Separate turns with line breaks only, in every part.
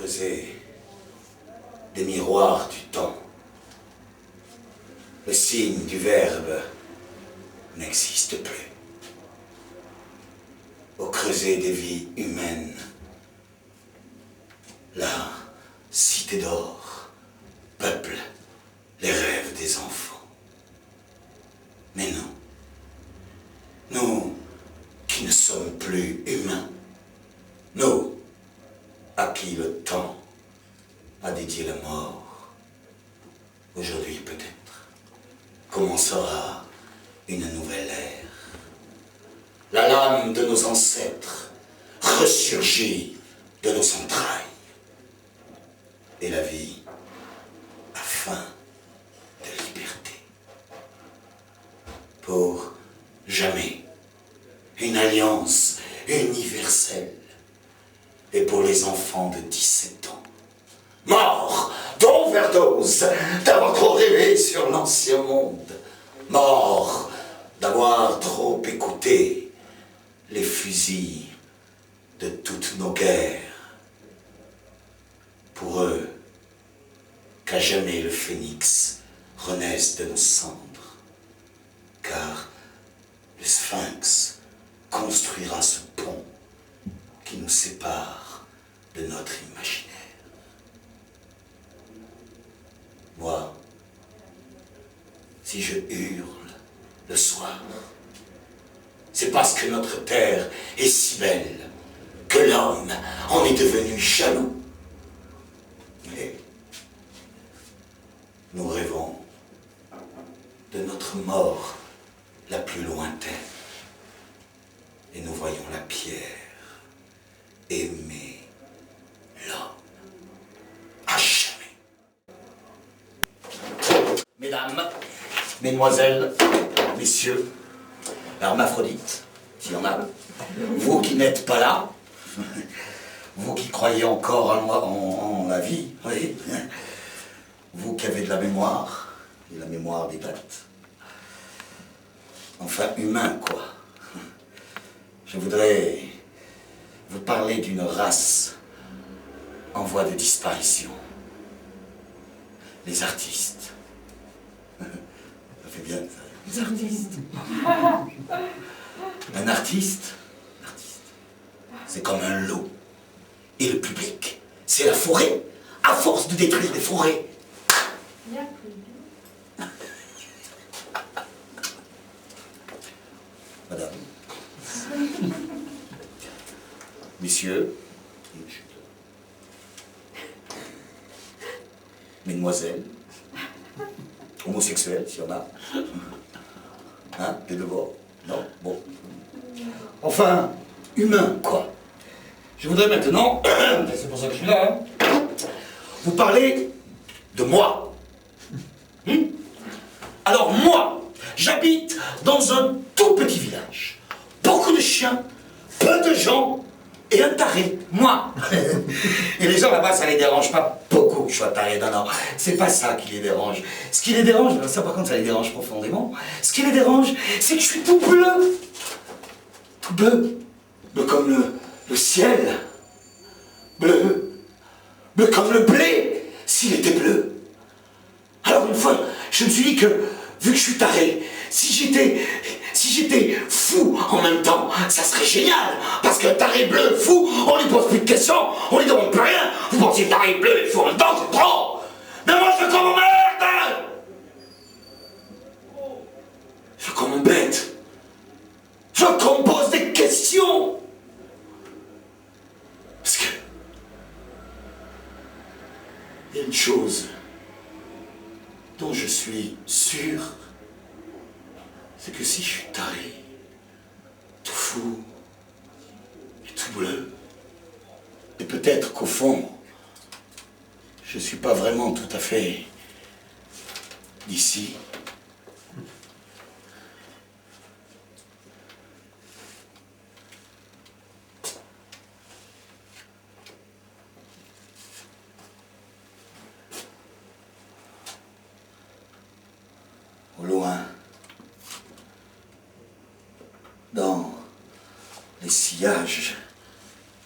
creuser des miroirs du temps. Le signe du verbe n'existe plus. Au creuset des vies humaines, la cité d'or peuple les rêves des enfants. Mais nous qui ne sommes plus humains, nous à qui le temps a dédié la mort, aujourd'hui peut-être commencera une nouvelle ère. La lame de nos ancêtres ressurgit de nos entrailles. Et la vie a faim de liberté. Pour jamais, une alliance universelle. Et pour les enfants de 17 ans, mort d'overdose, d'avoir trop rêvé sur l'ancien monde. Mort d'avoir trop écouté les fusils de toutes nos guerres. Pour eux, qu'à jamais le phénix renaisse de nos cendres, car le sphinx construira ce pont qui nous sépare de notre imaginaire. Moi, si je hurle le soir, c'est parce que notre terre est si belle que l'homme en est devenu jaloux. Et nous rêvons de notre mort la plus lointaine. Et nous voyons la pierre aimer l'homme à jamais. Mesdames, mesdemoiselles, messieurs, hermaphrodites, s'il y en a, vous qui n'êtes pas là, vous qui croyez encore en la vie, oui, vous qui avez de la mémoire, et la mémoire des dates, enfin humain quoi. Je voudrais vous parler d'une race en voie de disparition. Les artistes. Ça fait bien ça. Les artistes. Un artiste, c'est comme un loup. Et le public, c'est la forêt. À force de détruire les forêts. Madame. Messieurs. Mesdemoiselles. Homosexuels, s'il y en a. Hein, des deux bords. Non? Bon. Enfin, humain, quoi. Je voudrais maintenant, c'est pour ça que je suis là, hein, vous parler de moi. Alors moi, j'habite dans un tout petit village. Beaucoup de chiens, peu de gens et un taré, moi. Et les gens là-bas, ça les dérange pas beaucoup que je sois taré. Non, non, c'est pas ça qui les dérange. Ce qui les dérange, ça par contre, ça les dérange profondément. Ce qui les dérange, c'est que je suis tout bleu. Tout bleu. Bleu comme le ciel. Bleu. Bleu comme le blé, s'il était bleu. Alors une fois, je me suis dit que, vu que je suis taré, si j'étais fou en même temps, ça serait génial. Parce que taré, bleu, fou, on lui pose plus de questions, on lui demande plus rien. Vous pensez taré, bleu et fou en même temps, c'est trop. Mais moi, je veux qu'on m'emmerde. Je veux qu'on m'embête. Je veux qu'on me pose des questions. Parce que il y a une chose dont je suis sûr, c'est que si je suis taré, tout fou et tout bleu, et peut-être qu'au fond, je ne suis pas vraiment tout à fait d'ici. Au loin, dans les sillages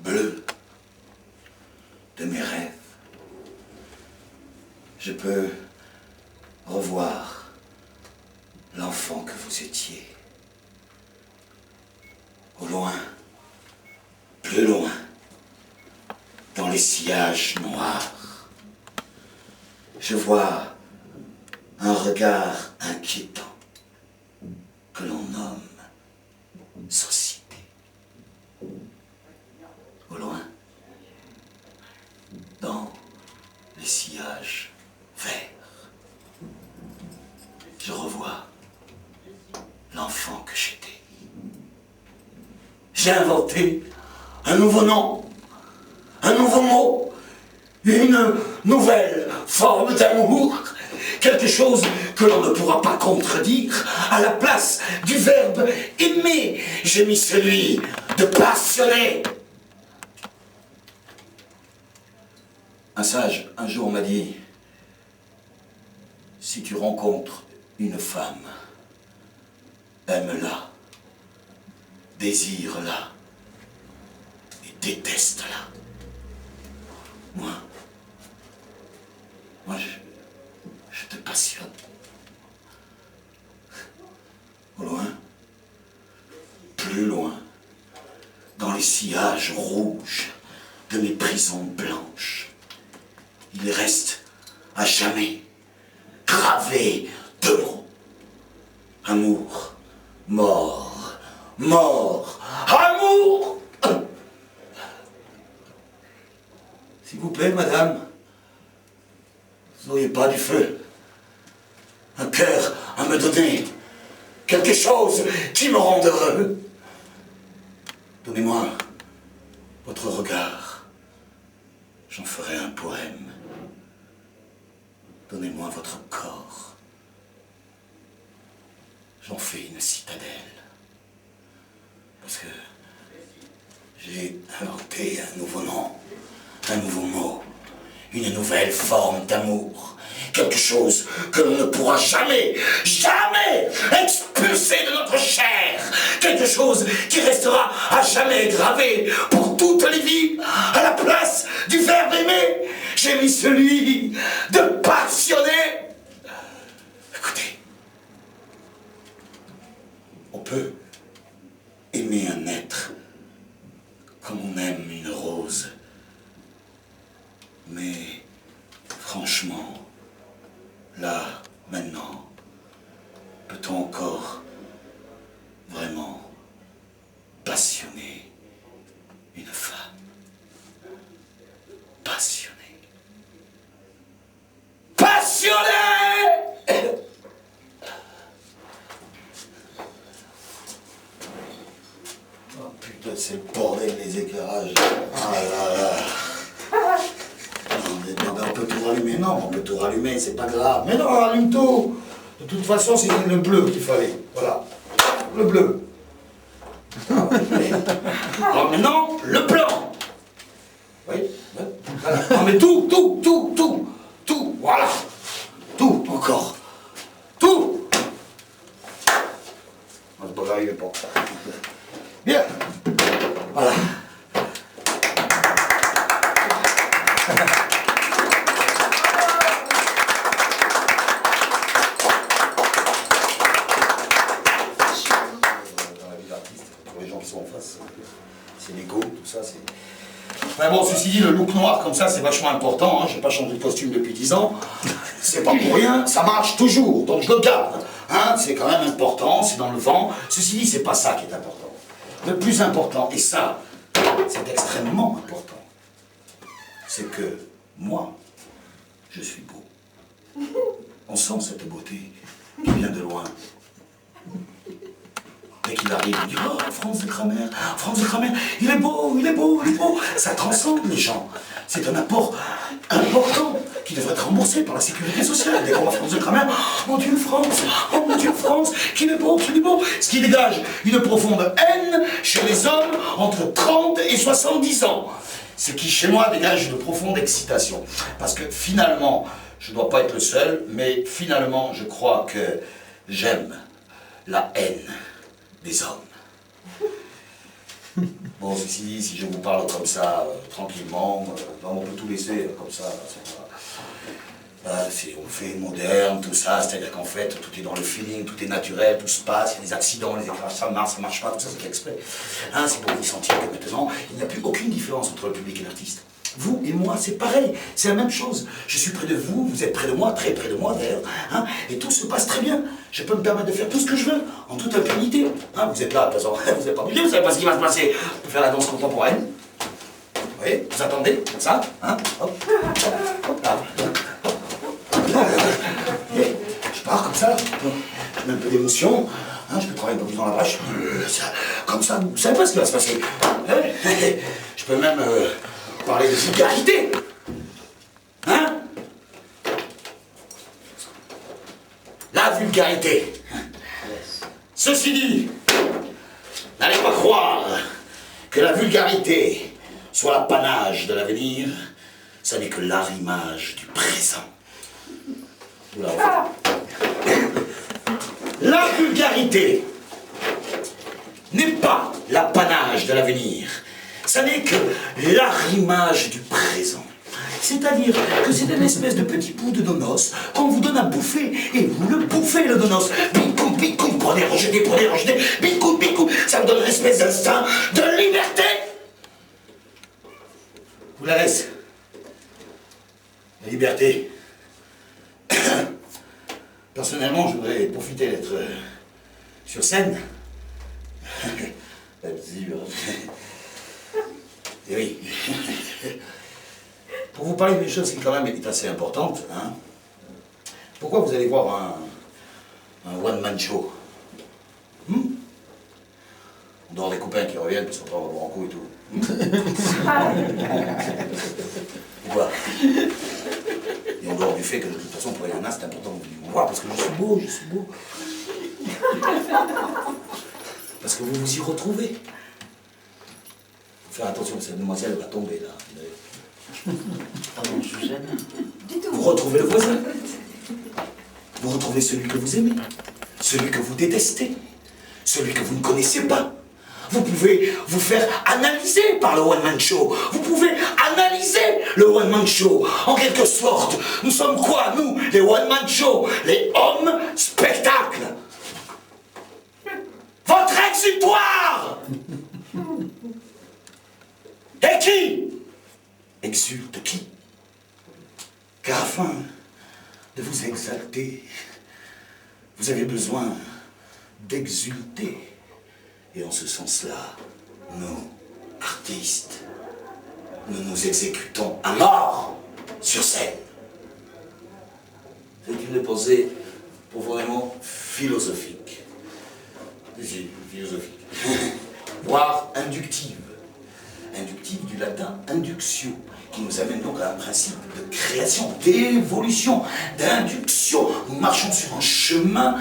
bleus de mes rêves, l'enfant que vous étiez. Au loin, plus loin, dans les sillages noirs, je vois un regard inquiétant que l'on nomme société. Au loin, dans les sillages verts, je revois l'enfant que j'étais. J'ai inventé un nouveau nom, un nouveau mot, une nouvelle forme d'amour, quelque chose que l'on ne pourra pas contredire. À la place du verbe aimer, j'ai mis celui de passionné. Un sage, un jour, m'a dit, si tu rencontres une femme, aime-la, désire-la et déteste-la. Moi, je te passionne. Au loin, plus loin, dans les sillages rouges de mes prisons blanches, il reste à jamais gravé deux mots. Amour, mort, mort, amour. S'il vous plaît, madame, vous n'auriez pas du feu, un cœur à me donner, quelque chose qui me rende heureux. Donnez-moi votre regard, j'en ferai un poème. Donnez-moi votre corps, j'en fais une citadelle. Parce que j'ai inventé un nouveau nom, un nouveau mot, une nouvelle forme d'amour. Quelque chose que l'on ne pourra jamais, jamais expulser de notre chair. Quelque chose qui restera à jamais gravé pour toutes les vies. À la place du verbe aimer, j'ai mis celui de passionné. Écoutez, on peut aimer un être comme on aime une rose. Mais franchement, là, maintenant, peut-on encore vraiment passionner une femme? Passionner. Passionner! Oh putain, c'est le bordel, les éclairages. Ah là là. On peut tout rallumer. Non, on peut tout rallumer, c'est pas grave. Mais non, rallume tout. De toute façon, c'était le bleu qu'il fallait. Voilà. Le bleu. Alors maintenant, le blanc. Oui. Voilà. Non mais tout. Voilà. Tout, encore. Tout. On se j'arrive pas. Bien. Voilà. C'est l'ego, tout ça, c'est... Enfin bon, ceci dit, le look noir comme ça, c'est vachement important, hein. J'ai pas changé de costume depuis 10 ans, c'est pas pour rien, ça marche toujours, donc je le garde, hein. C'est quand même important, c'est dans le vent. Ceci dit, c'est pas ça qui est important. Le plus important, et ça, c'est extrêmement important, c'est que moi, je suis beau. On sent cette beauté qui vient de loin. Dès qu'il arrive, il dit « Oh, Franz de Kramer, il est beau. » Ça transcende les gens. C'est un apport important qui devrait être remboursé par la sécurité sociale. Dès qu'on voit Franz de Kramer, « Oh mon Dieu, Franz, qu'il est beau. » Ce qui dégage une profonde haine chez les hommes entre 30 et 70 ans. Ce qui, chez moi, dégage une profonde excitation. Parce que finalement, je ne dois pas être le seul, mais finalement, je crois que j'aime la haine des hommes. Bon, ceci dit, si je vous parle comme ça, tranquillement, on peut tout laisser comme ça. On fait moderne, tout ça, c'est-à-dire qu'en fait, tout est dans le feeling, tout est naturel, tout se passe, il y a des accidents, les éclairages, ça marche pas, tout ça, c'est fait exprès. Hein, c'est pour vous sentir que maintenant, il n'y a plus aucune différence entre le public et l'artiste. Vous et moi, c'est pareil, c'est la même chose. Je suis près de vous, vous êtes près de moi, très près de moi d'ailleurs, hein, et tout se passe très bien. Je peux me permettre de faire tout ce que je veux, en toute impunité. Hein, vous êtes là, de toute façon, vous n'êtes pas obligé, vous savez pas ce qui va se passer. On peut faire la danse contemporaine. Vous voyez, vous attendez, comme ça, hein, hop, hop, là. Je pars comme ça, je mets un peu d'émotion, hein, je peux travailler un peu plus dans la vache, comme ça, vous savez pas ce qui va se passer. Je peux même parler de vulgarité. Hein? La vulgarité. Ceci dit, n'allez pas croire que la vulgarité soit l'apanage de l'avenir, ça n'est que l'arrimage du présent. La vulgarité n'est pas l'apanage de l'avenir, ça n'est que l'arrimage du présent. C'est-à-dire que c'est une espèce de petit bout de nonos qu'on vous donne à bouffer, et vous le bouffez le nonos. Bicou, prenez, rejetez, bicou, ça vous donne une espèce d'instinct de liberté. Vous la laissez. La liberté. Personnellement, je voudrais profiter d'être sur scène. Et oui. Pour vous parler d'une chose qui quand même est assez importante, hein. Pourquoi vous allez voir un one-man show? On dort les copains qui reviennent parce qu'on prend un coup et tout. Pourquoi? Et en dehors du fait que de toute façon, pour les nanas, c'est important de venir me voir parce que je suis beau. Parce que vous vous y retrouvez. Faut faire attention, cette demoiselle va tomber là.
Pardon, je vous gêne.
Vous retrouvez le voisin. Vous retrouvez celui que vous aimez, celui que vous détestez, celui que vous ne connaissez pas. Vous pouvez vous faire analyser par le one-man show. Vous pouvez analyser le one-man show. En quelque sorte, nous sommes quoi, nous, les one-man show? Les hommes spectacles. Votre exutoire. Et qui exulte qui? Car afin de vous exalter, vous avez besoin d'exulter. Et en ce sens-là, nous, artistes, nous nous exécutons à mort sur scène. C'est une pensée profondément philosophique. Philosophique. Voire inductive. Inductive du latin inductio, qui nous amène donc à un principe de création, d'évolution, d'induction. Nous marchons sur un chemin